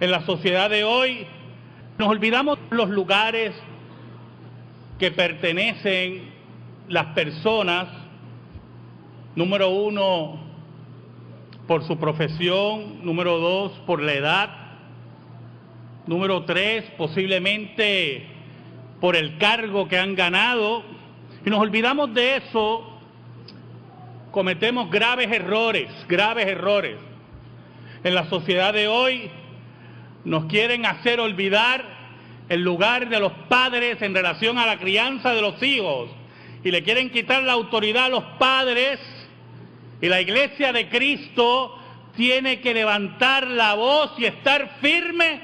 En la sociedad de hoy nos olvidamos de los lugares que pertenecen las personas, número uno, por su profesión, número dos, por la edad, número tres, posiblemente por el cargo que han ganado, y nos olvidamos de eso, cometemos graves errores. En la sociedad de hoy nos quieren hacer olvidar el lugar de los padres en relación a la crianza de los hijos, y le quieren quitar la autoridad a los padres, y la Iglesia de Cristo tiene que levantar la voz y estar firme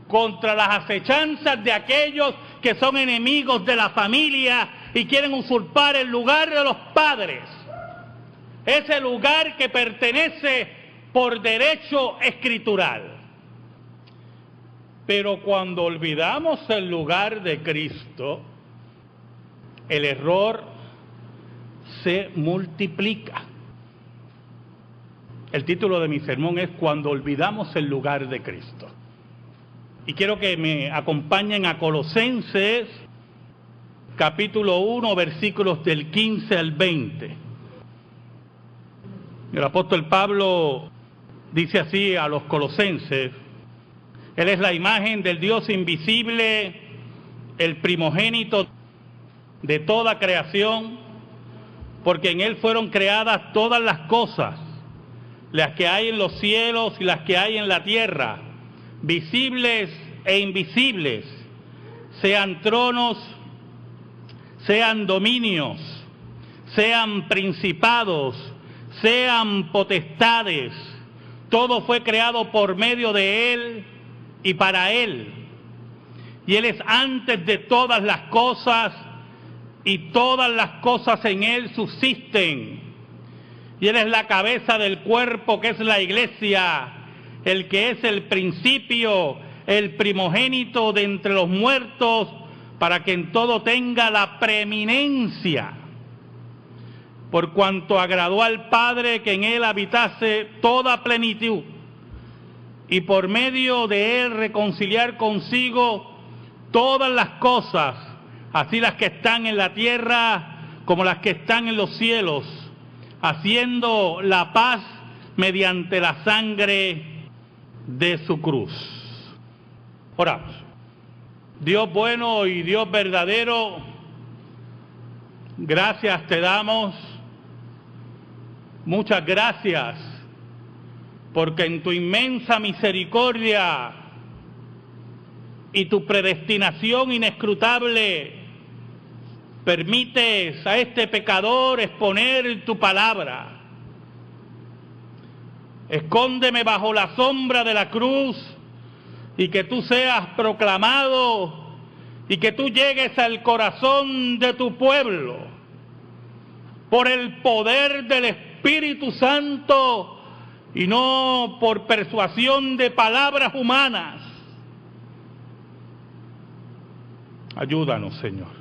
contra las acechanzas de aquellos que son enemigos de la familia y quieren usurpar el lugar de los padres, ese lugar que pertenece por derecho escritural. Pero cuando olvidamos el lugar de Cristo, el error se multiplica. El título de mi sermón es Cuando olvidamos el lugar de Cristo. Y quiero que me acompañen a Colosenses, capítulo 1, versículos del 15 al 20. El apóstol Pablo dice así a los colosenses: Él es la imagen del Dios invisible, el primogénito de toda creación, porque en Él fueron creadas todas las cosas, las que hay en los cielos y las que hay en la tierra, visibles e invisibles, sean tronos, sean dominios, sean principados, sean potestades. Todo fue creado por medio de Él y para Él. Y Él es antes de todas las cosas, y todas las cosas en Él subsisten. Y Él es la cabeza del cuerpo, que es la iglesia, el que es el principio, el primogénito de entre los muertos, para que en todo tenga la preeminencia. Por cuanto agradó al Padre que en Él habitase toda plenitud, y por medio de Él reconciliar consigo todas las cosas, así las que están en la tierra como las que están en los cielos, haciendo la paz mediante la sangre de su cruz. Oramos. Dios bueno y Dios verdadero, gracias te damos, muchas gracias, porque en tu inmensa misericordia y tu predestinación inescrutable permites a este pecador exponer tu palabra. Escóndeme bajo la sombra de la cruz y que tú seas proclamado y que tú llegues al corazón de tu pueblo por el poder del Espíritu Santo y no por persuasión de palabras humanas. Ayúdanos, Señor,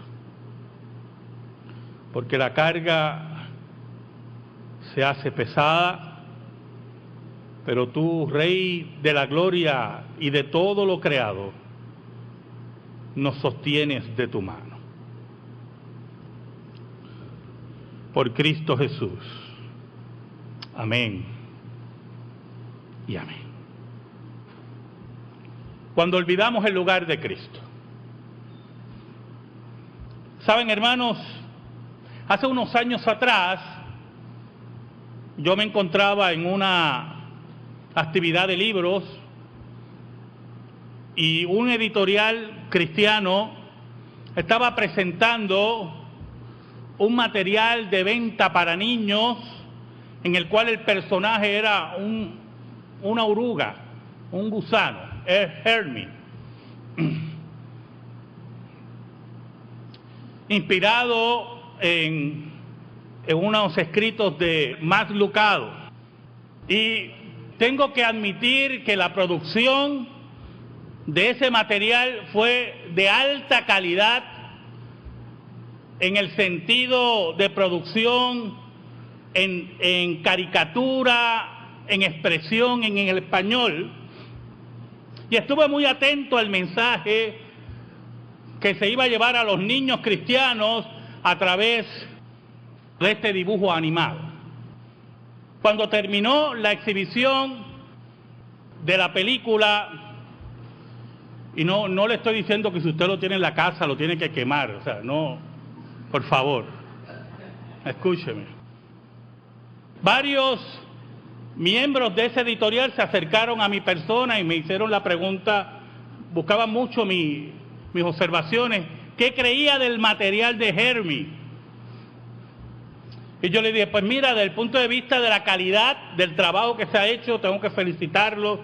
porque la carga se hace pesada, pero tú, Rey de la gloria y de todo lo creado, nos sostienes de tu mano. Por Cristo Jesús. Amén y amén. Cuando olvidamos el lugar de Cristo. Saben, hermanos, hace unos años atrás yo me encontraba en una actividad de libros y un editorial cristiano estaba presentando un material de venta para niños en el cual el personaje era una oruga, un gusano, Hermie, inspirado en unos escritos de Max Lucado. Y tengo que admitir que la producción de ese material fue de alta calidad en el sentido de producción, en caricatura, en expresión, en el español. y estuve muy atento al mensaje que se iba a llevar a los niños cristianos a través de este dibujo animado. Cuando terminó la exhibición de la película, y no le estoy diciendo que si usted lo tiene en la casa lo tiene que quemar, o sea, no, por favor, escúcheme. Varios miembros de ese editorial se acercaron a mi persona y me hicieron la pregunta, buscaban mucho mis observaciones, ¿qué creía del material de Hermie? Y yo le dije, pues mira, desde el punto de vista de la calidad del trabajo que se ha hecho, tengo que felicitarlo,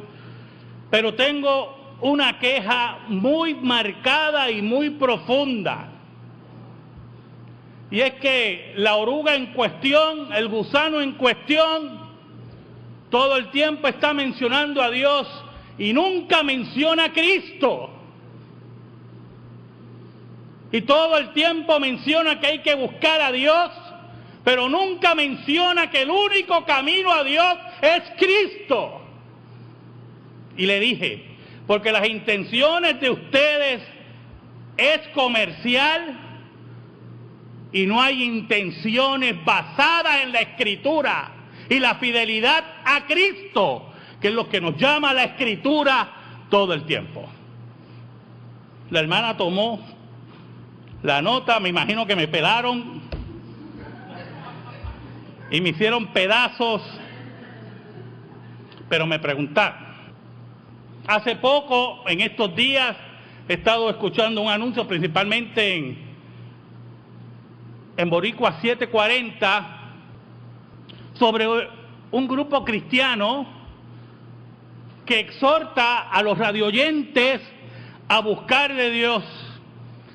pero tengo una queja muy marcada y muy profunda. Y es que la oruga en cuestión, el gusano en cuestión, todo el tiempo está mencionando a Dios y nunca menciona a Cristo. Y todo el tiempo menciona que hay que buscar a Dios, pero nunca menciona que el único camino a Dios es Cristo. Y le dije, porque las intenciones de ustedes es comercial y no hay intenciones basadas en la Escritura y la fidelidad a Cristo, que es lo que nos llama la Escritura todo el tiempo. La hermana tomó la nota, me imagino que me pelaron y me hicieron pedazos, pero me preguntaron. Hace poco, en estos días, he estado escuchando un anuncio principalmente en Boricua 740 sobre un grupo cristiano que exhorta a los radioyentes a buscar de Dios.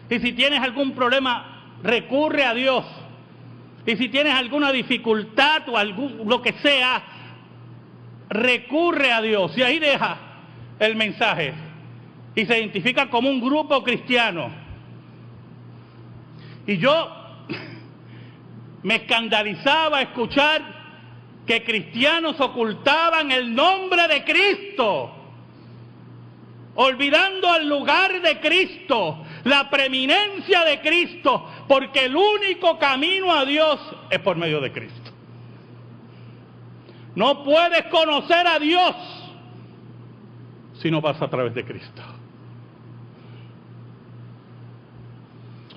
Y si tienes algún problema, recurre a Dios. Y si tienes alguna dificultad o lo que sea, recurre a Dios. Y ahí deja el mensaje. Y se identifica como un grupo cristiano. Y yo me escandalizaba escuchar que cristianos ocultaban el nombre de Cristo, olvidando el lugar de Cristo, la preeminencia de Cristo, porque el único camino a Dios es por medio de Cristo. No puedes conocer a Dios si no pasa a través de Cristo.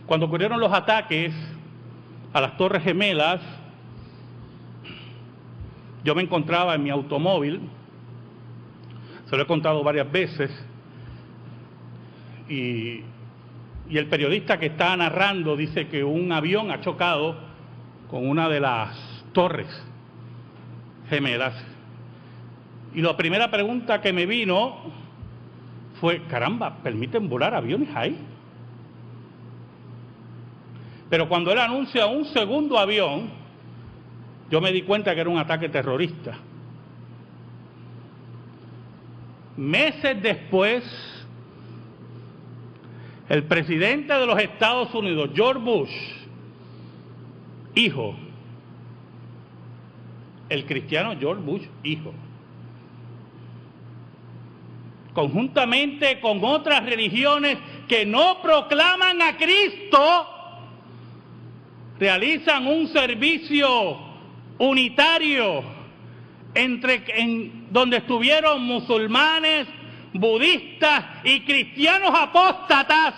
Cuando ocurrieron los ataques a las Torres Gemelas, yo me encontraba en mi automóvil, se lo he contado varias veces, y el periodista que está narrando dice que un avión ha chocado con una de las Torres Gemelas. Y la primera pregunta que me vino fue, caramba, ¿permiten volar aviones ahí? Pero cuando él anuncia un segundo avión, yo me di cuenta que era un ataque terrorista. Meses después, el presidente de los Estados Unidos, George Bush, hijo, el cristiano George Bush, hijo, conjuntamente con otras religiones que no proclaman a Cristo, realizan un servicio unitario donde estuvieron musulmanes, budistas y cristianos apóstatas,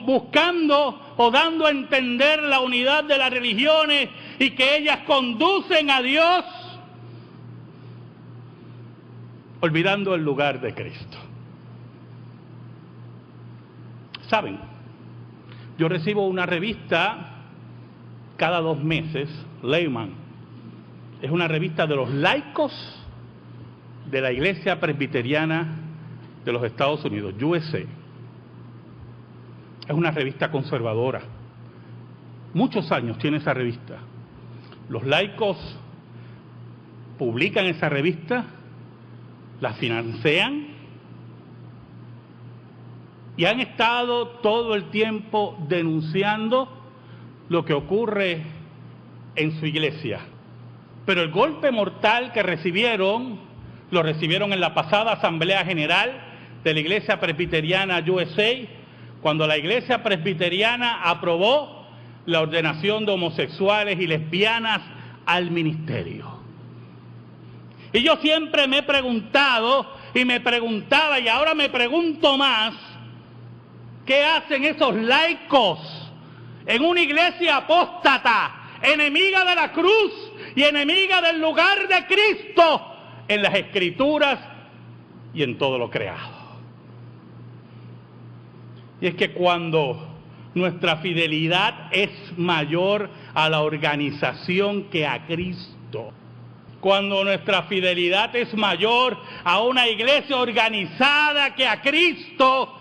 buscando o dando a entender la unidad de las religiones y que ellas conducen a Dios, olvidando el lugar de Cristo. ¿Saben? Yo recibo una revista cada 2 meses, Layman. Es una revista de los laicos de la Iglesia Presbiteriana de los Estados Unidos, USA. Es una revista conservadora. Muchos años tiene esa revista. Los laicos publican esa revista, la financian y han estado todo el tiempo denunciando lo que ocurre en su iglesia. Pero el golpe mortal que recibieron, lo recibieron en la pasada Asamblea General de la Iglesia Presbiteriana USA, cuando la Iglesia Presbiteriana aprobó la ordenación de homosexuales y lesbianas al ministerio. Y yo siempre me he preguntado, y me preguntaba, y ahora me pregunto más, ¿qué hacen esos laicos en una iglesia apóstata, enemiga de la cruz y enemiga del lugar de Cristo en las Escrituras y en todo lo creado? Y es que cuando nuestra fidelidad es mayor a la organización que a Cristo, cuando nuestra fidelidad es mayor a una iglesia organizada que a Cristo,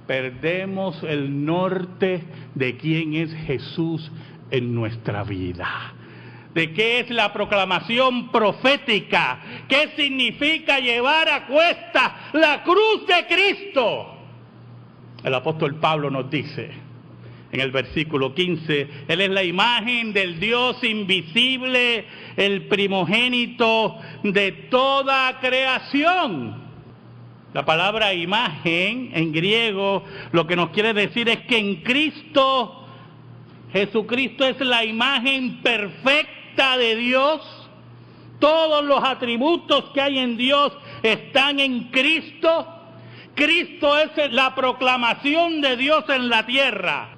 perdemos el norte de quién es Jesús en nuestra vida, de qué es la proclamación profética, qué significa llevar a cuesta la cruz de Cristo. El apóstol Pablo nos dice en el versículo 15, Él es la imagen del Dios invisible, el primogénito de toda creación. La palabra imagen en griego lo que nos quiere decir es que en Cristo, Jesucristo es la imagen perfecta de Dios. Todos los atributos que hay en Dios están en Cristo. Cristo es la proclamación de Dios en la tierra.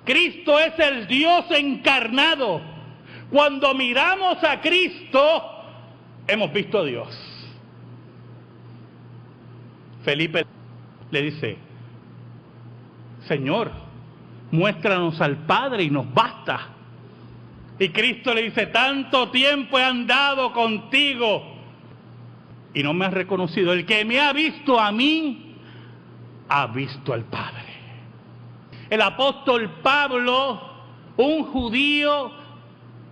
Cristo es el Dios encarnado. Cuando miramos a Cristo, hemos visto a Dios. Felipe le dice, Señor, muéstranos al Padre y nos basta. Y Cristo le dice, tanto tiempo he andado contigo y no me has reconocido. El que me ha visto a mí, ha visto al Padre. El apóstol Pablo, un judío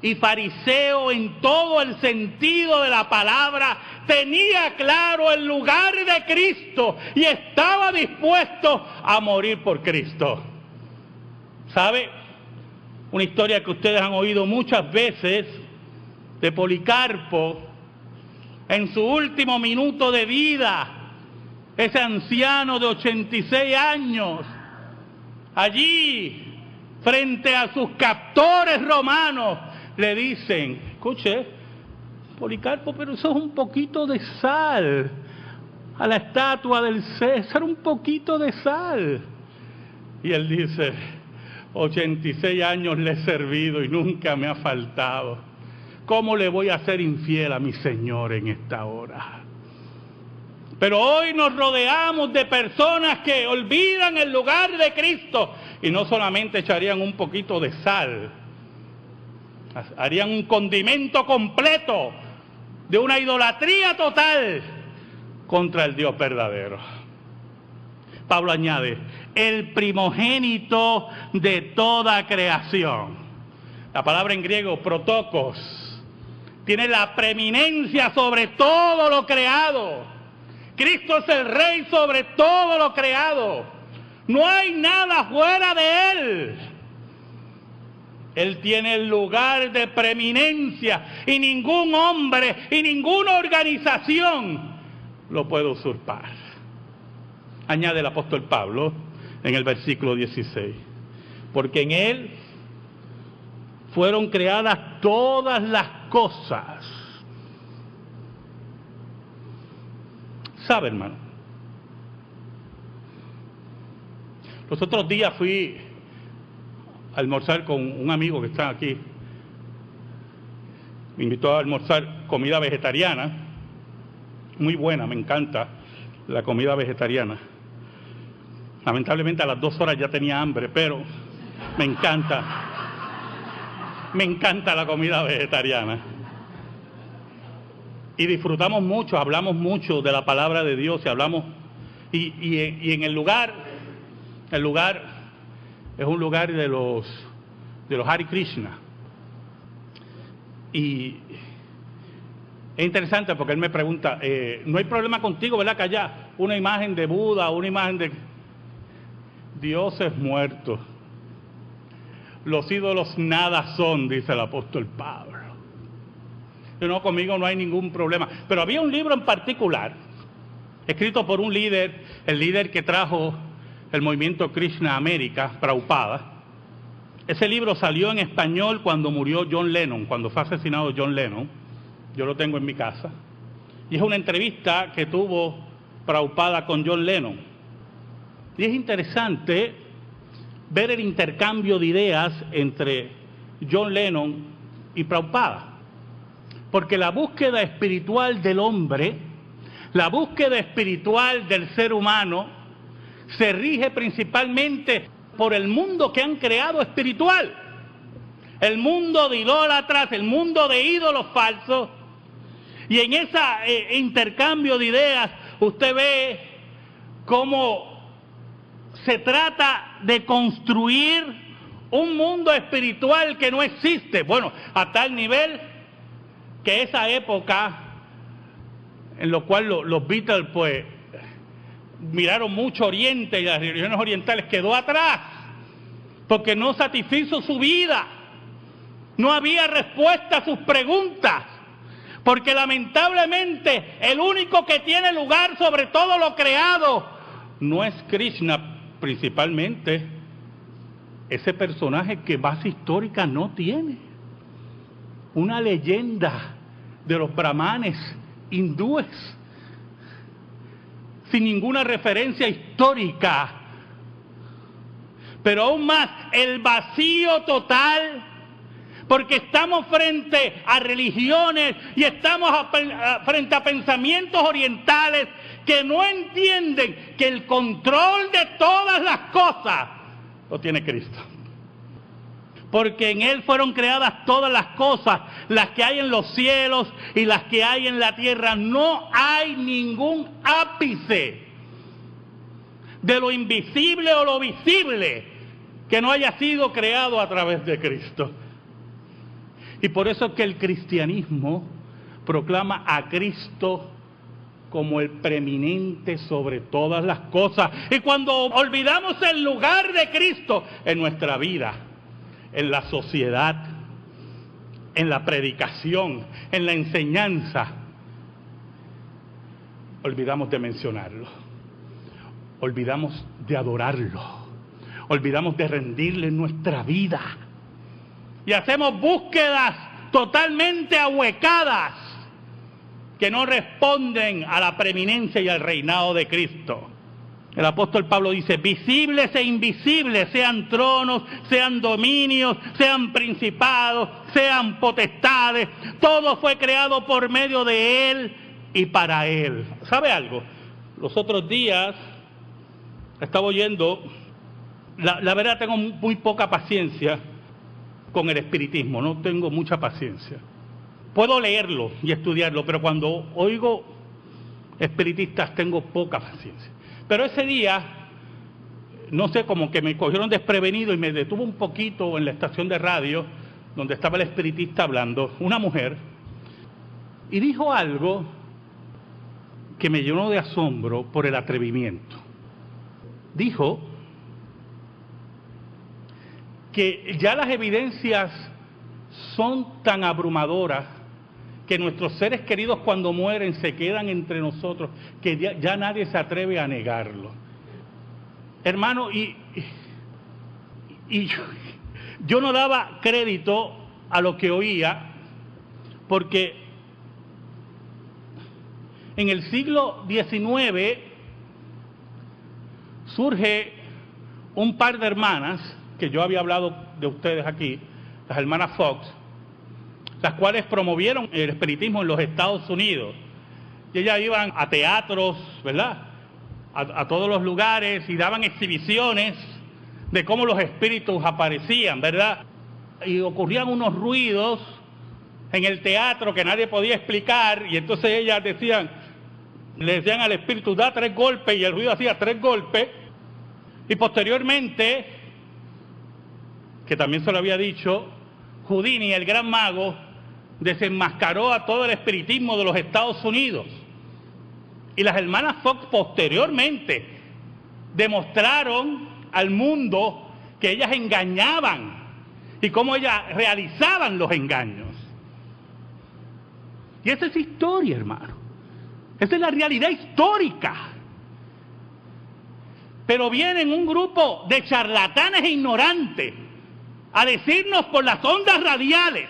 y fariseo en todo el sentido de la palabra, tenía claro el lugar de Cristo y estaba dispuesto a morir por Cristo. ¿Sabe? Una historia que ustedes han oído muchas veces de Policarpo en su último minuto de vida. Ese anciano de 86 años, allí, frente a sus captores romanos, le dicen, escuche, Policarpo, pero eso es un poquito de sal a la estatua del César, un poquito de sal. Y él dice, 86 años le he servido y nunca me ha faltado. ¿Cómo le voy a ser infiel a mi Señor en esta hora? Pero hoy nos rodeamos de personas que olvidan el lugar de Cristo y no solamente echarían un poquito de sal, harían un condimento completo de una idolatría total contra el Dios verdadero. Pablo añade, el primogénito de toda creación. La palabra en griego, protokos, tiene la preeminencia sobre todo lo creado. Cristo es el Rey sobre todo lo creado. No hay nada fuera de Él. Él tiene el lugar de preeminencia y ningún hombre y ninguna organización lo puede usurpar. Añade el apóstol Pablo en el versículo 16. Porque en Él fueron creadas todas las cosas. ¿Sabe, hermano? Los otros días fui a almorzar con un amigo que está aquí. Me invitó a almorzar comida vegetariana. Muy buena, me encanta la comida vegetariana. Lamentablemente a las 2 horas ya tenía hambre, pero me encanta. Me encanta la comida vegetariana. Y disfrutamos mucho, hablamos mucho de la palabra de Dios y hablamos, y en el lugar es un lugar de los Hare Krishna. Y es interesante porque él me pregunta, no hay problema contigo, ¿verdad? Que haya una imagen de Buda, una imagen de... Dios es muerto. Los ídolos nada son, dice el apóstol Pablo. No, conmigo no hay ningún problema. Pero había un libro en particular, escrito por un líder, el líder que trajo el movimiento Krishna a América, Prabhupada. Ese libro salió en español cuando murió John Lennon, cuando fue asesinado John Lennon. Yo lo tengo en mi casa. Y es una entrevista que tuvo Prabhupada con John Lennon. Y es interesante ver el intercambio de ideas entre John Lennon y Prabhupada. Porque la búsqueda espiritual del hombre, la búsqueda espiritual del ser humano, se rige principalmente por el mundo que han creado espiritual. El mundo de idólatras, el mundo de ídolos falsos. Y en ese intercambio de ideas, usted ve cómo se trata de construir un mundo espiritual que no existe. Bueno, a tal nivel que esa época en la cual los Beatles pues miraron mucho Oriente y las religiones orientales, quedó atrás porque no satisfizo su vida, no había respuesta a sus preguntas, porque lamentablemente el único que tiene lugar sobre todo lo creado no es Krishna, principalmente ese personaje que base histórica no tiene, una leyenda de los brahmanes hindúes, sin ninguna referencia histórica, pero aún más el vacío total, porque estamos frente a religiones y estamos frente a pensamientos orientales que no entienden que el control de todas las cosas lo tiene Cristo. Porque en Él fueron creadas todas las cosas, las que hay en los cielos y las que hay en la tierra. No hay ningún ápice de lo invisible o lo visible que no haya sido creado a través de Cristo. Y por eso es que el cristianismo proclama a Cristo como el preeminente sobre todas las cosas. Y cuando olvidamos el lugar de Cristo en nuestra vida, en la sociedad, en la predicación, en la enseñanza, olvidamos de mencionarlo, olvidamos de adorarlo, olvidamos de rendirle nuestra vida y hacemos búsquedas totalmente ahuecadas que no responden a la preeminencia y al reinado de Cristo. El apóstol Pablo dice, visibles e invisibles, sean tronos, sean dominios, sean principados, sean potestades, todo fue creado por medio de Él y para Él. ¿Sabe algo? Los otros días estaba oyendo, la verdad tengo muy poca paciencia con el espiritismo, no tengo mucha paciencia. Puedo leerlo y estudiarlo, pero cuando oigo espiritistas tengo poca paciencia. Pero ese día, no sé, como que me cogieron desprevenido y me detuvo un poquito en la estación de radio donde estaba el espiritista hablando, una mujer, y dijo algo que me llenó de asombro por el atrevimiento. Dijo que ya las evidencias son tan abrumadoras que nuestros seres queridos cuando mueren se quedan entre nosotros, que ya nadie se atreve a negarlo. Hermano, y yo no daba crédito a lo que oía, porque en el siglo XIX surge un par de hermanas, que yo había hablado de ustedes aquí, las hermanas Fox, las cuales promovieron el espiritismo en los Estados Unidos. Y ellas iban a teatros, ¿verdad?, a todos los lugares y daban exhibiciones de cómo los espíritus aparecían, ¿verdad? Y ocurrían unos ruidos en el teatro que nadie podía explicar, y entonces ellas le decían al espíritu, da 3 golpes, y el ruido hacía 3 golpes, y posteriormente, que también se lo había dicho, Houdini, el gran mago, desenmascaró a todo el espiritismo de los Estados Unidos. Y las hermanas Fox posteriormente demostraron al mundo que ellas engañaban y cómo ellas realizaban los engaños. Y esa es historia, hermano. Esa es la realidad histórica. Pero vienen un grupo de charlatanes e ignorantes a decirnos por las ondas radiales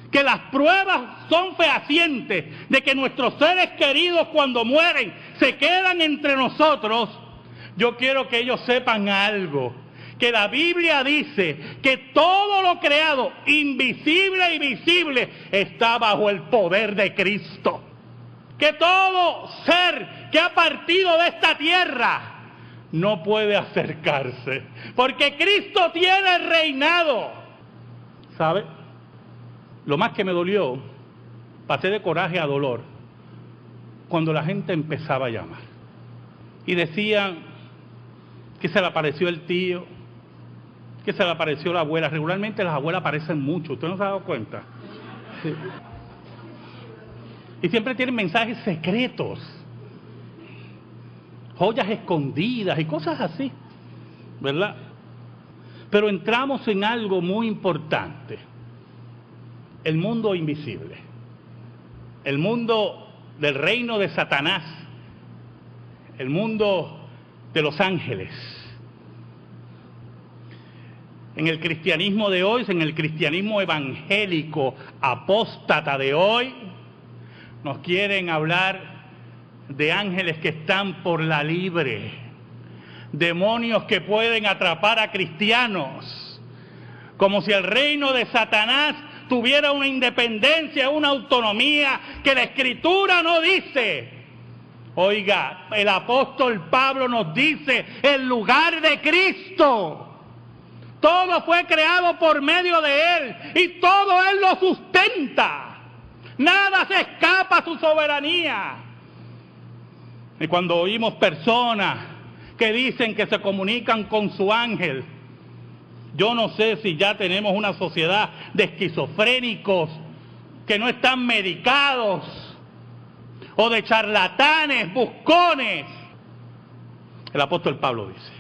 que las pruebas son fehacientes de que nuestros seres queridos cuando mueren se quedan entre nosotros. Yo quiero que ellos sepan algo, que la Biblia dice que todo lo creado, invisible y visible, está bajo el poder de Cristo. Que todo ser que ha partido de esta tierra no puede acercarse, porque Cristo tiene reinado. ¿Sabe? Lo más que me dolió, pasé de coraje a dolor, cuando la gente empezaba a llamar. Y decían que se le apareció el tío, que se le apareció la abuela. Regularmente las abuelas aparecen mucho, ¿usted no se ha dado cuenta? Sí. Y siempre tienen mensajes secretos, joyas escondidas y cosas así, ¿verdad? Pero entramos en algo muy importante. El mundo invisible, el mundo del reino de Satanás, el mundo de los ángeles. En el cristianismo de hoy, en el cristianismo evangélico apóstata de hoy, nos quieren hablar de ángeles que están por la libre, demonios que pueden atrapar a cristianos, como si el reino de Satanás tuviera una independencia, una autonomía que la Escritura no dice. Oiga, el apóstol Pablo nos dice, el lugar de Cristo. Todo fue creado por medio de Él y todo Él lo sustenta. Nada se escapa a su soberanía. Y cuando oímos personas que dicen que se comunican con su ángel, yo no sé si ya tenemos una sociedad de esquizofrénicos que no están medicados, o de charlatanes, buscones. El apóstol Pablo dice,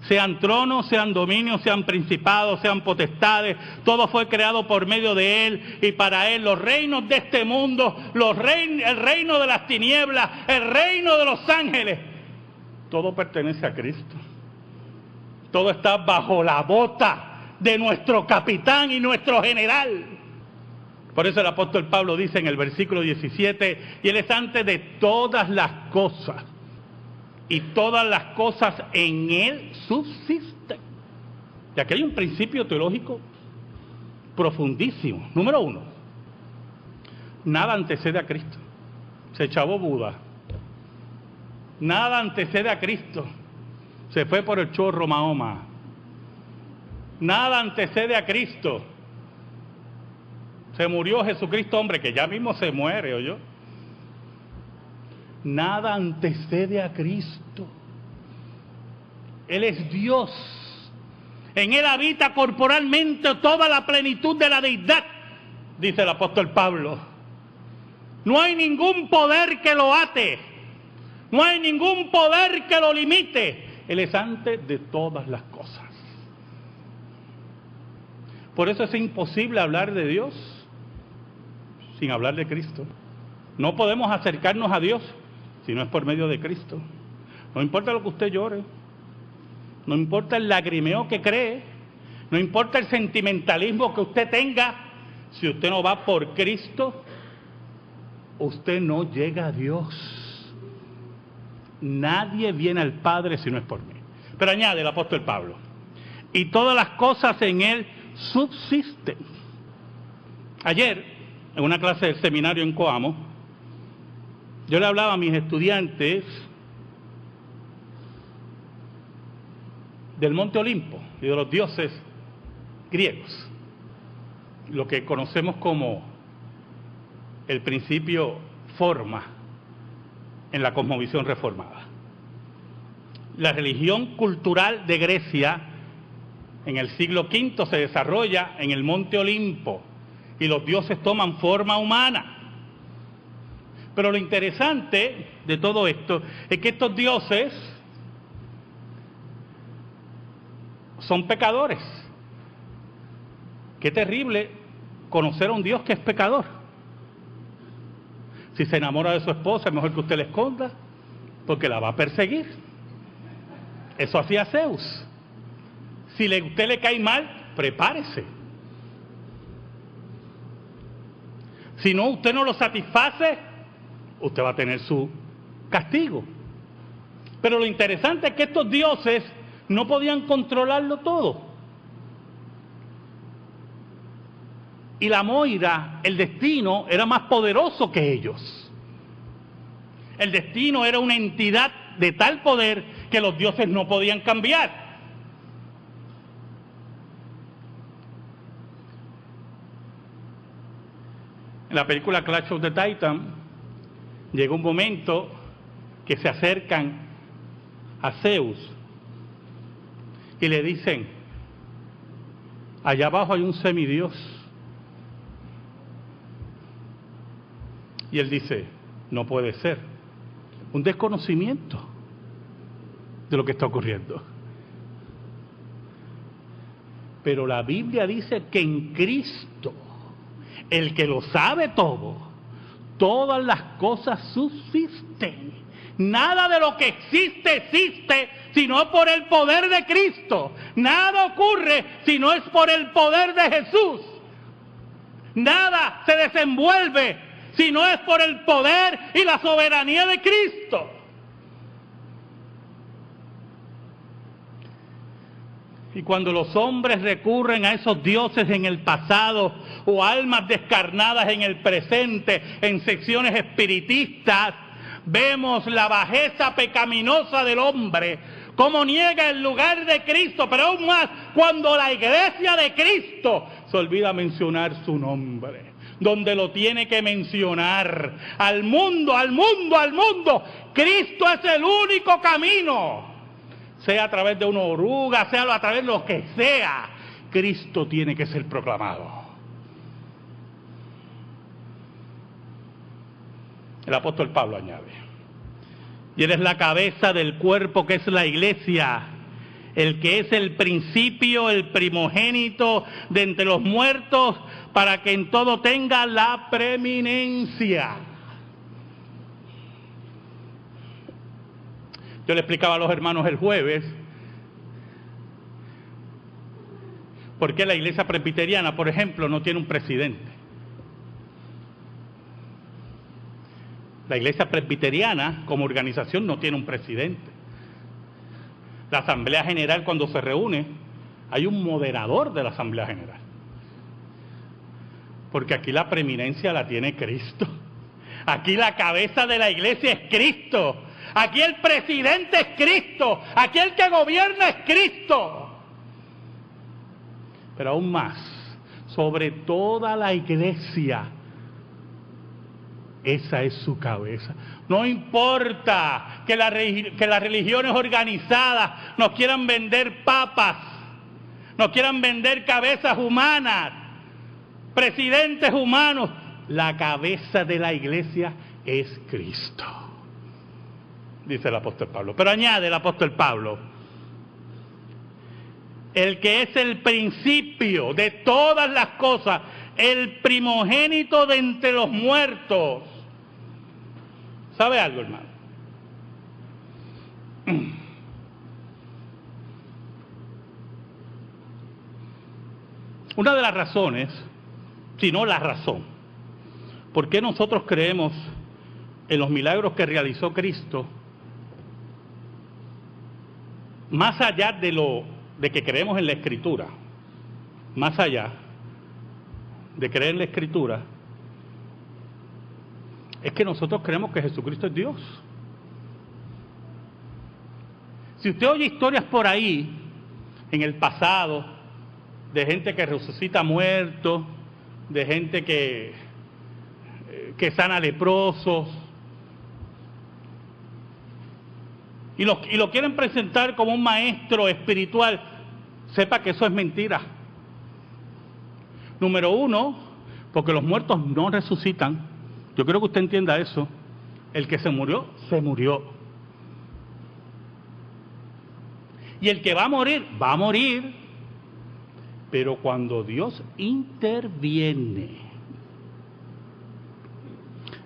sean tronos, sean dominios, sean principados, sean potestades, todo fue creado por medio de Él y para Él. Los reinos de este mundo, el reino de las tinieblas, el reino de los ángeles, todo pertenece a Cristo. Todo está bajo la bota de nuestro capitán y nuestro general. Por eso el apóstol Pablo dice en el versículo 17, y Él es antes de todas las cosas, y todas las cosas en Él subsisten. Y aquí hay un principio teológico profundísimo. Número 1, nada antecede a Cristo. Se chavó Buda. Nada antecede a Cristo. Se fue por el chorro Mahoma. Nada antecede a Cristo. Se murió Jesucristo, hombre, que ya mismo se muere, ¿oyó? Nada antecede a Cristo. Él es Dios. En Él habita corporalmente toda la plenitud de la deidad, dice el apóstol Pablo. No hay ningún poder que lo ate. No hay ningún poder que lo limite. Él es antes de todas las cosas. Por eso es imposible hablar de Dios sin hablar de Cristo. No podemos acercarnos a Dios si no es por medio de Cristo. No importa lo que usted llore, no importa el lagrimeo que cree, no importa el sentimentalismo que usted tenga, si usted no va por Cristo, usted no llega a Dios. Nadie viene al Padre si no es por mí. Pero añade el apóstol Pablo, y todas las cosas en Él subsisten. Ayer, en una clase del seminario en Coamo, yo le hablaba a mis estudiantes del Monte Olimpo y de los dioses griegos, lo que conocemos como el principio forma en la cosmovisión reformada. La religión cultural de Grecia en el siglo V se desarrolla en el Monte Olimpo y los dioses toman forma humana. Pero lo interesante de todo esto es que estos dioses son pecadores. Qué terrible conocer a un Dios que es pecador. Si se enamora de su esposa, es mejor que usted la esconda, porque la va a perseguir. Eso hacía Zeus. Si usted le cae mal, prepárese. Si no, usted no lo satisface, usted va a tener su castigo. Pero lo interesante es que estos dioses no podían controlarlo todo. Y la Moira, el destino, era más poderoso que ellos. El destino era una entidad de tal poder que los dioses no podían cambiar. En la película Clash of the Titans, llega un momento que se acercan a Zeus y le dicen: allá abajo hay un semidios. Y él dice: no puede ser. Un desconocimiento de lo que está ocurriendo. Pero la Biblia dice que en Cristo, el que lo sabe todo, todas las cosas subsisten. Nada de lo que existe sino por el poder de Cristo. Nada ocurre si no es por el poder de Jesús. Nada se desenvuelve si no es por el poder y la soberanía de Cristo. Y cuando los hombres recurren a esos dioses en el pasado o almas descarnadas en el presente, en secciones espiritistas, vemos la bajeza pecaminosa del hombre, cómo niega el lugar de Cristo, pero aún más cuando la iglesia de Cristo se olvida mencionar su nombre, donde lo tiene que mencionar. Al mundo. Cristo es el único camino. Sea a través de una oruga, sea a través de lo que sea, Cristo tiene que ser proclamado. El apóstol Pablo añade: y Él es la cabeza del cuerpo que es la iglesia, el que es el principio, el primogénito de entre los muertos, para que en todo tenga la preeminencia. Yo le explicaba a los hermanos el jueves por qué la iglesia presbiteriana, por ejemplo, no tiene un presidente. La iglesia presbiteriana, como organización, no tiene un presidente. La Asamblea General, cuando se reúne, hay un moderador de la Asamblea General. Porque aquí la preeminencia la tiene Cristo. Aquí la cabeza de la iglesia es Cristo. Aquí el presidente es Cristo. Aquí el que gobierna es Cristo. Pero aún más, sobre toda la iglesia, esa es su cabeza. No importa que las religiones organizadas nos quieran vender papas, nos quieran vender cabezas humanas, presidentes humanos. La cabeza de la iglesia es Cristo, dice el apóstol Pablo. Pero añade el apóstol Pablo: el que es el principio de todas las cosas, el primogénito de entre los muertos. ¿Sabe algo, hermano? Una de las razones, si no la razón, por qué nosotros creemos en los milagros que realizó Cristo, más allá de que creemos en la Escritura, más allá de creer en la Escritura, es que nosotros creemos que Jesucristo es Dios. Si usted oye historias por ahí, en el pasado, de gente que resucita muertos, de gente que sana leprosos, y lo quieren presentar como un maestro espiritual, sepa que eso es mentira. Número uno, porque los muertos no resucitan. Yo quiero que usted entienda eso. El que se murió, se murió. Y el que va a morir, pero cuando Dios interviene.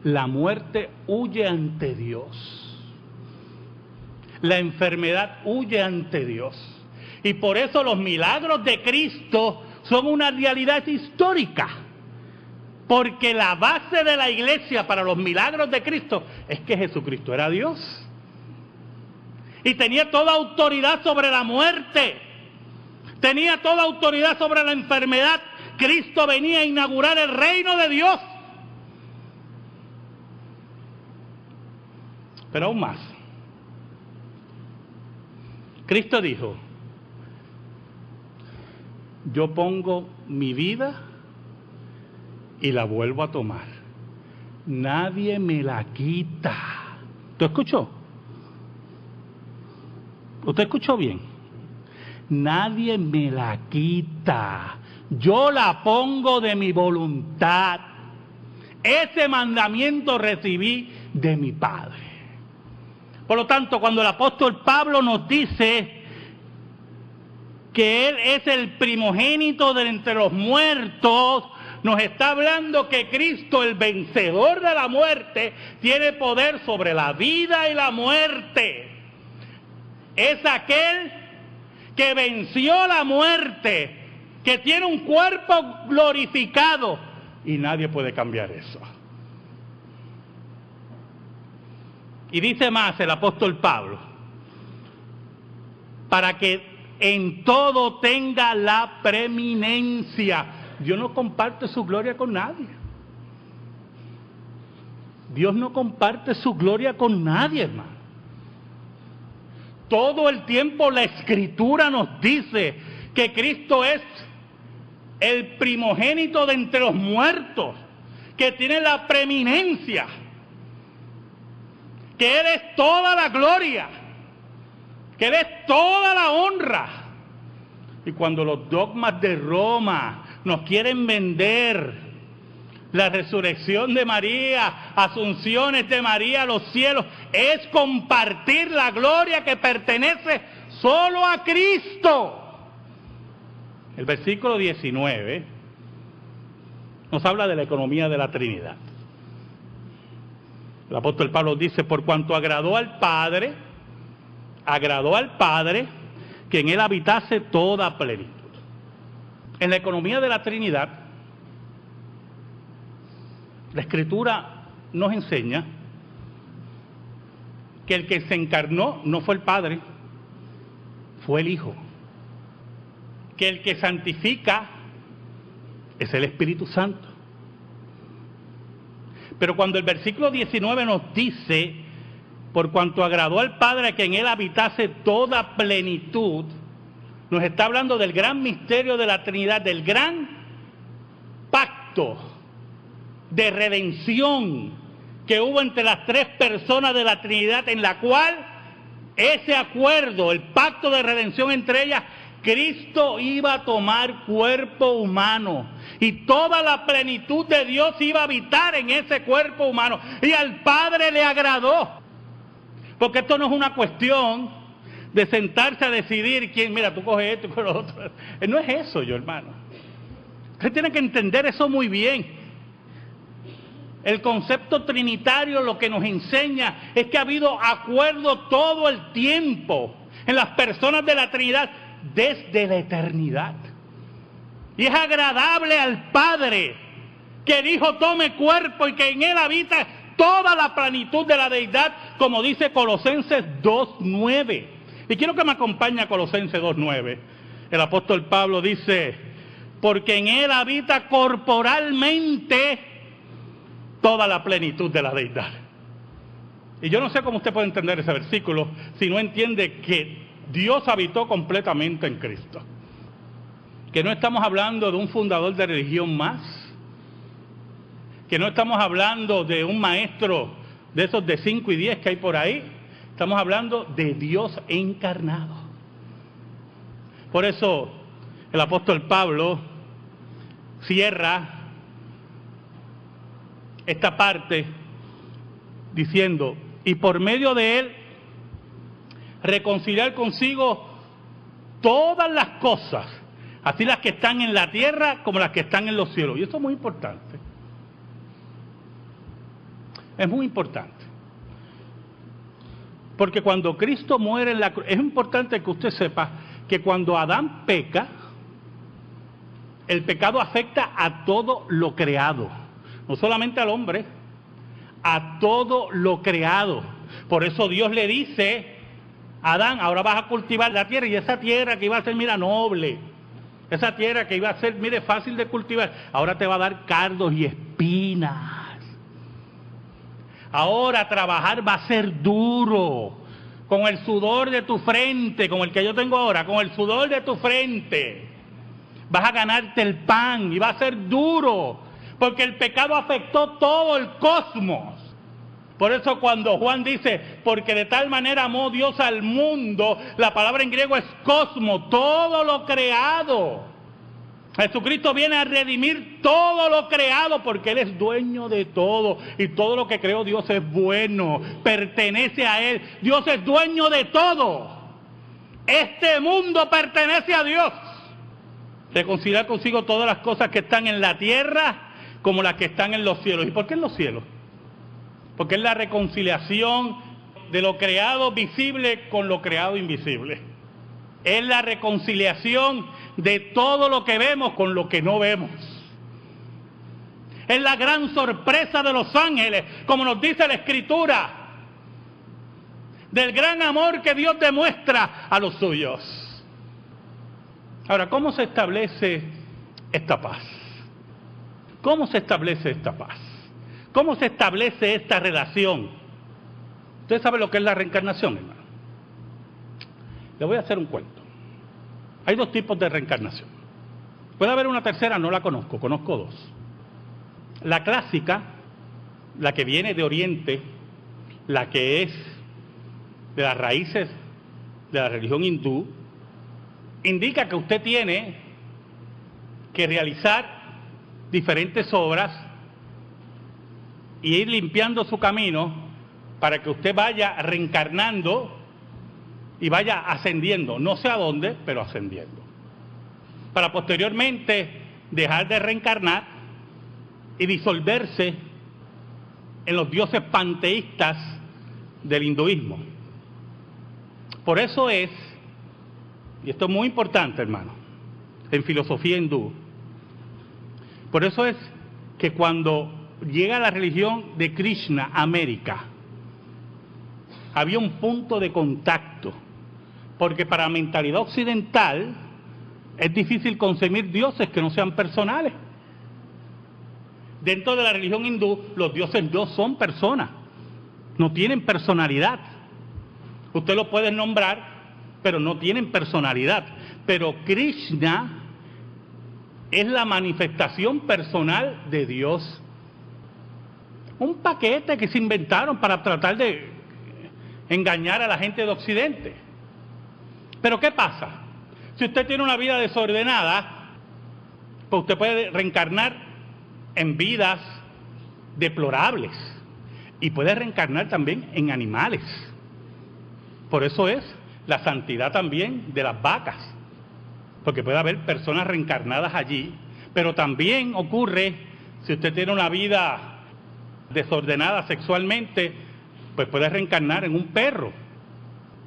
La muerte huye ante Dios. La enfermedad huye ante Dios. Y por eso los milagros de Cristo son una realidad histórica. Porque la base de la iglesia para los milagros de Cristo es que Jesucristo era Dios. Y tenía toda autoridad sobre la muerte. Tenía toda autoridad sobre la enfermedad. Cristo venía a inaugurar el reino de Dios. Pero aún más. Cristo dijo, yo pongo mi vida y la vuelvo a tomar. Nadie me la quita. ¿Tú escuchó? ¿Usted escuchó bien? Nadie me la quita. Yo la pongo de mi voluntad. Ese mandamiento recibí de mi Padre. Por lo tanto, cuando el apóstol Pablo nos dice que Él es el primogénito de entre los muertos, nos está hablando que Cristo, el vencedor de la muerte, tiene poder sobre la vida y la muerte. Es aquel que venció la muerte, que tiene un cuerpo glorificado, y nadie puede cambiar eso. Y dice más el apóstol Pablo, para que en todo tenga la preeminencia. Dios no comparte su gloria con nadie. Dios no comparte su gloria con nadie, hermano. Todo el tiempo la Escritura nos dice que Cristo es el primogénito de entre los muertos, que tiene la preeminencia, que Él es toda la gloria, que Él es toda la honra. Y cuando los dogmas de Roma nos quieren vender la resurrección de María, asunciones de María a los cielos, es compartir la gloria que pertenece solo a Cristo. El versículo 19 nos habla de la economía de la Trinidad. El apóstol Pablo dice, por cuanto agradó al Padre que en Él habitase toda plenitud. En la economía de la Trinidad, la Escritura nos enseña que el que se encarnó no fue el Padre, fue el Hijo. Que el que santifica es el Espíritu Santo. Pero cuando el versículo 19 nos dice, por cuanto agradó al Padre que en Él habitase toda plenitud, nos está hablando del gran misterio de la Trinidad, del gran pacto de redención que hubo entre las tres personas de la Trinidad, en la cual ese acuerdo, el pacto de redención entre ellas, Cristo iba a tomar cuerpo humano y toda la plenitud de Dios iba a habitar en ese cuerpo humano, y al Padre le agradó, porque esto no es una cuestión de sentarse a decidir quién, mira, tú coges esto y coges lo otro. No es eso, yo hermano. Usted tiene que entender eso muy bien. El concepto trinitario lo que nos enseña es que ha habido acuerdo todo el tiempo en las personas de la Trinidad desde la eternidad. Y es agradable al Padre que el Hijo tome cuerpo y que en Él habita toda la plenitud de la deidad, como dice Colosenses 2:9. Y quiero que me acompañe a Colosenses 2:9. El apóstol Pablo dice, porque en Él habita corporalmente toda la plenitud de la deidad. Y yo no sé cómo usted puede entender ese versículo si no entiende que Dios habitó completamente en Cristo. Que no estamos hablando de un fundador de religión más. Que no estamos hablando de un maestro de esos de 5 y 10 que hay por ahí. Estamos hablando de Dios encarnado. Por eso el apóstol Pablo cierra esta parte diciendo, y por medio de Él reconciliar consigo todas las cosas, así las que están en la tierra como las que están en los cielos. Y esto es muy importante. es muy importante. Porque cuando Cristo muere en la cruz, es importante que usted sepa que cuando Adán peca, el pecado afecta a todo lo creado, no solamente al hombre, a todo lo creado. Por eso Dios le dice a Adán, ahora vas a cultivar la tierra, y esa tierra que iba a ser, mira, noble, esa tierra que iba a ser, mire, fácil de cultivar, ahora te va a dar cardos y espinas. Ahora trabajar va a ser duro, con el sudor de tu frente, como el que yo tengo ahora, con el sudor de tu frente. Vas a ganarte el pan y va a ser duro, porque el pecado afectó todo el cosmos. Por eso cuando Juan dice, porque de tal manera amó Dios al mundo, la palabra en griego es cosmos, todo lo creado. Jesucristo viene a redimir todo lo creado porque Él es dueño de todo y todo lo que creó Dios es bueno, pertenece a Él. Dios es dueño de todo. Este mundo pertenece a Dios. Reconciliar consigo todas las cosas que están en la tierra como las que están en los cielos. ¿Y por qué en los cielos? Porque es la reconciliación de lo creado visible con lo creado invisible. Es la reconciliación de todo lo que vemos con lo que no vemos. Es la gran sorpresa de los ángeles, como nos dice la Escritura, del gran amor que Dios demuestra a los suyos. Ahora, ¿cómo se establece esta paz? ¿Cómo se establece esta paz? ¿Cómo se establece esta relación? ¿Usted sabe lo que es la reencarnación, hermano? Le voy a hacer un cuento. Hay dos tipos de reencarnación. Puede haber una tercera, no la conozco, conozco dos. La clásica, la que viene de Oriente, la que es de las raíces de la religión hindú, indica que usted tiene que realizar diferentes obras y ir limpiando su camino para que usted vaya reencarnando y vaya ascendiendo, no sé a dónde, pero ascendiendo, para posteriormente dejar de reencarnar y disolverse en los dioses panteístas del hinduismo. Por eso es, y esto es muy importante, hermano, en filosofía hindú, por eso es que cuando llega la religión de Krishna a América, había un punto de contacto, porque para la mentalidad occidental es difícil concebir dioses que no sean personales. Dentro de la religión hindú, los dioses no son personas, no tienen personalidad. Usted los puede nombrar, pero no tienen personalidad. Pero Krishna es la manifestación personal de Dios. Un paquete que se inventaron para tratar de engañar a la gente de Occidente. Pero ¿qué pasa? Si usted tiene una vida desordenada, pues usted puede reencarnar en vidas deplorables y puede reencarnar también en animales. Por eso es la santidad también de las vacas, porque puede haber personas reencarnadas allí, pero también ocurre, si usted tiene una vida desordenada sexualmente, pues puede reencarnar en un perro.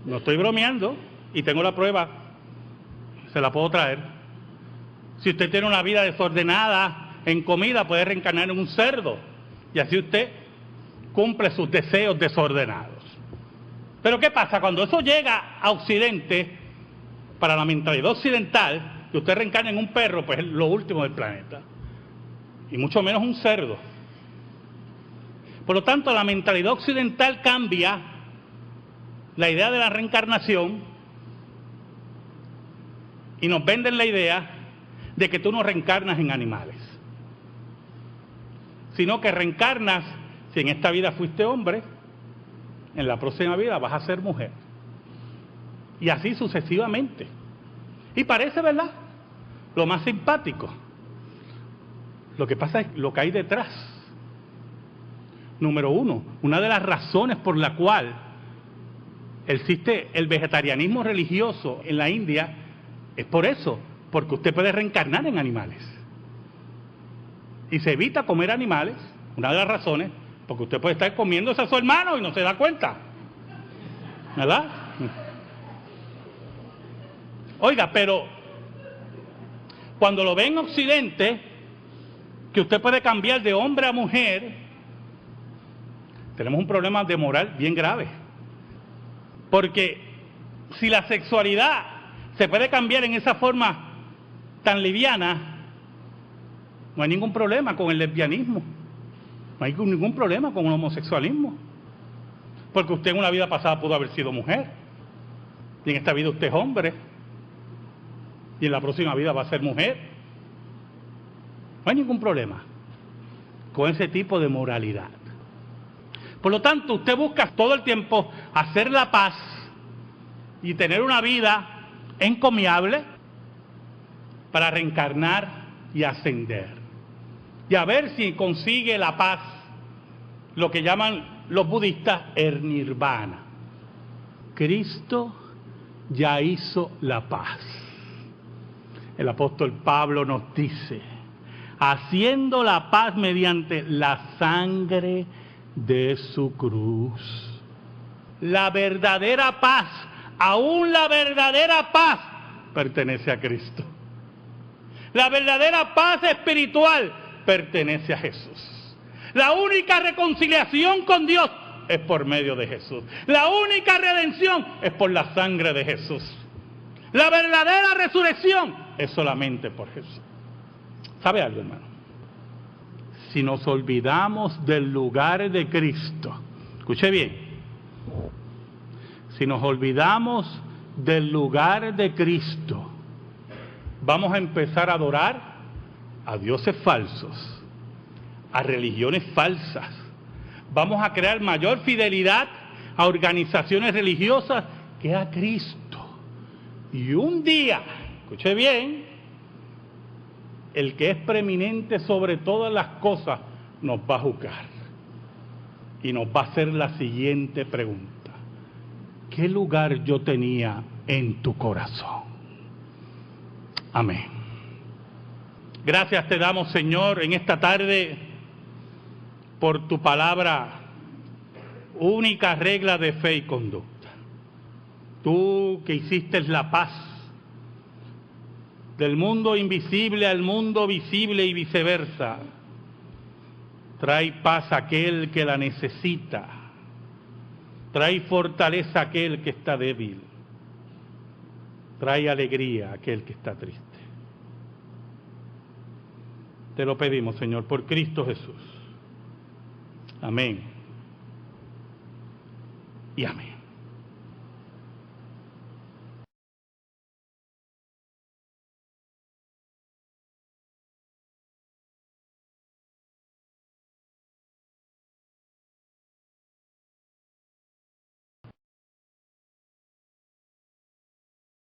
No estoy bromeando y tengo la prueba, se la puedo traer. Si usted tiene una vida desordenada en comida, puede reencarnar en un cerdo y así usted cumple sus deseos desordenados. Pero ¿qué pasa? Cuando eso llega a Occidente, para la mentalidad occidental, que usted reencarna en un perro, pues es lo último del planeta, y mucho menos un cerdo. Por lo tanto, la mentalidad occidental cambia la idea de la reencarnación y nos venden la idea de que tú no reencarnas en animales, sino que reencarnas, si en esta vida fuiste hombre, en la próxima vida vas a ser mujer. Y así sucesivamente. Y parece, ¿verdad?, lo más simpático. Lo que pasa es lo que hay detrás. Número uno, una de las razones por la cual existe el vegetarianismo religioso en la India es por eso, porque usted puede reencarnar en animales. Y se evita comer animales, una de las razones, Porque usted puede estar comiéndose a su hermano y no se da cuenta, ¿verdad? Oiga, pero cuando lo ve en Occidente, que usted puede cambiar de hombre a mujer, tenemos un problema de moral bien grave. Porque si la sexualidad se puede cambiar en esa forma tan liviana, no hay ningún problema con el lesbianismo, no hay ningún problema con el homosexualismo, porque usted en una vida pasada pudo haber sido mujer, y en esta vida usted es hombre, y en la próxima vida va a ser mujer. No hay ningún problema con ese tipo de moralidad. Por lo tanto, usted busca todo el tiempo hacer la paz y tener una vida encomiable para reencarnar y ascender. Y a ver si consigue la paz, lo que llaman los budistas el nirvana. Cristo ya hizo la paz. El apóstol Pablo nos dice, haciendo la paz mediante la sangre de su cruz. La verdadera paz, aún la verdadera paz, pertenece a Cristo. La verdadera paz espiritual pertenece a Jesús. La única reconciliación con Dios es por medio de Jesús. La única redención es por la sangre de Jesús. La verdadera resurrección es solamente por Jesús. ¿Sabe algo, hermano? Si nos olvidamos del lugar de Cristo, escuche bien, si nos olvidamos del lugar de Cristo, vamos a empezar a adorar a dioses falsos, a religiones falsas. Vamos a crear mayor fidelidad a organizaciones religiosas que a Cristo. Y un día, escuche bien, el que es preeminente sobre todas las cosas nos va a juzgar. Y nos va a hacer la siguiente pregunta: ¿qué lugar yo tenía en tu corazón? Amén. Gracias te damos, Señor, en esta tarde por tu palabra, única regla de fe y conducta. Tú que hiciste la paz del mundo invisible al mundo visible y viceversa, trae paz a aquel que la necesita, trae fortaleza a aquel que está débil, trae alegría a aquel que está triste. Te lo pedimos, Señor, por Cristo Jesús. Amén. Y amén.